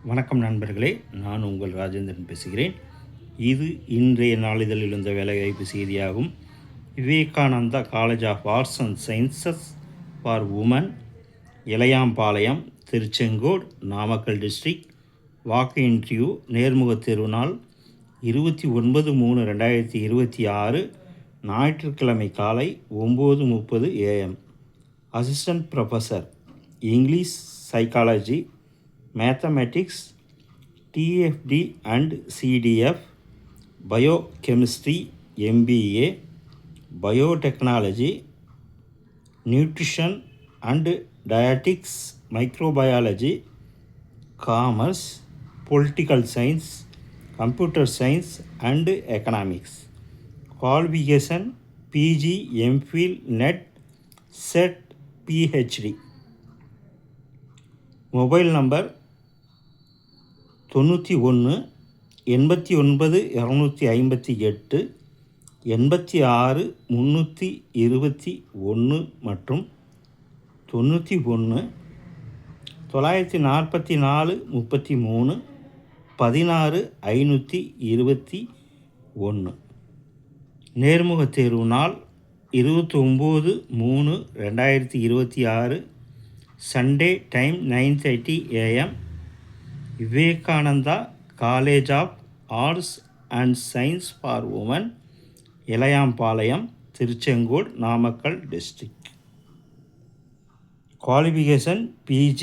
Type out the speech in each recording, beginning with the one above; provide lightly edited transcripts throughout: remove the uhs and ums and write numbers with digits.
வணக்கம் நண்பர்களே, நான் உங்கள் ராஜேந்திரன் பேசுகிறேன். இது இன்றைய நாளிதழில் இருந்த வேலைவாய்ப்பு செய்தியாகும். Vivekananda college of arts and sciences for women, Ilaiyampalayam, Tiruchengode, Namakkal district. Walk interview. நேர்முக தேர்வு நாள் 29/3/2026 ஞாயிற்றுக்கிழமை காலை 9:30 AM. Assistant professor, English, psychology, mathematics, TFD and CDF, biochemistry MBA, biotechnology, nutrition and dietetics, microbiology, commerce, political science, computer science and economics. Qualification PG, MPhil, NET, SET, PhD. Mobile number 91 89 258 86 321 மற்றும் 91 944 33 16 521. நேர்முக தேர்வு நாள் 29/3/2026 Sunday. Time 9:30 AM. Vivekananda college of arts and science for women, Ilaiyampalayam, Tiruchengode, Namakkal district. Qualification PG,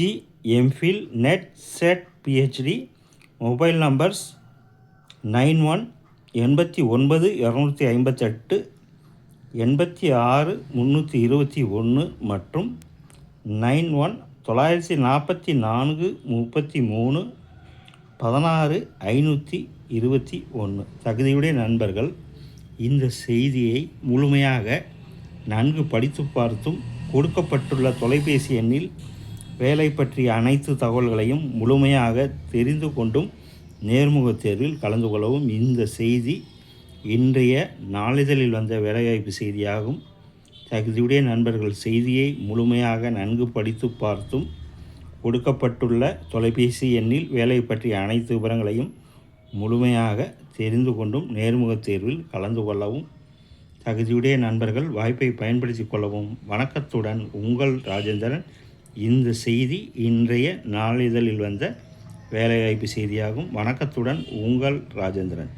MPhil, NET, SET, PhD. Mobile numbers 91 89 258 86 321 மற்றும் 91 944 33 16 521. தகுதியுடைய நண்பர்கள் இந்த செய்தியை முழுமையாக நன்கு படித்து பார்த்தும் கொடுக்கப்பட்டுள்ள தொலைபேசி எண்ணில் வேலை பற்றிய அனைத்து தகவல்களையும் முழுமையாக தெரிந்து கொண்டும் நேர்முக தேர்வில் கலந்து கொள்ளவும். இந்த செய்தி இன்றைய நாளிதழில் வந்த வேலைவாய்ப்பு செய்தியாகும். தகுதியுடைய நண்பர்கள் செய்தியை முழுமையாக நன்கு படித்து பார்த்தும் கொடுக்கப்பட்டுள்ள தொலைபேசி எண்ணில் வேலை பற்றிய அனைத்து விவரங்களையும் முழுமையாக தெரிந்து கொண்டும் நேர்முக தேர்வில் கலந்து கொள்ளவும். தகுதியுடைய நண்பர்கள் வாய்ப்பை பயன்படுத்தி கொள்ளவும். வணக்கத்துடன் உங்கள் ராஜேந்திரன். இந்த செய்தி இன்றைய நாளிதழில் வந்த வேலைவாய்ப்பு செய்தியாகும். வணக்கத்துடன் உங்கள் ராஜேந்திரன்.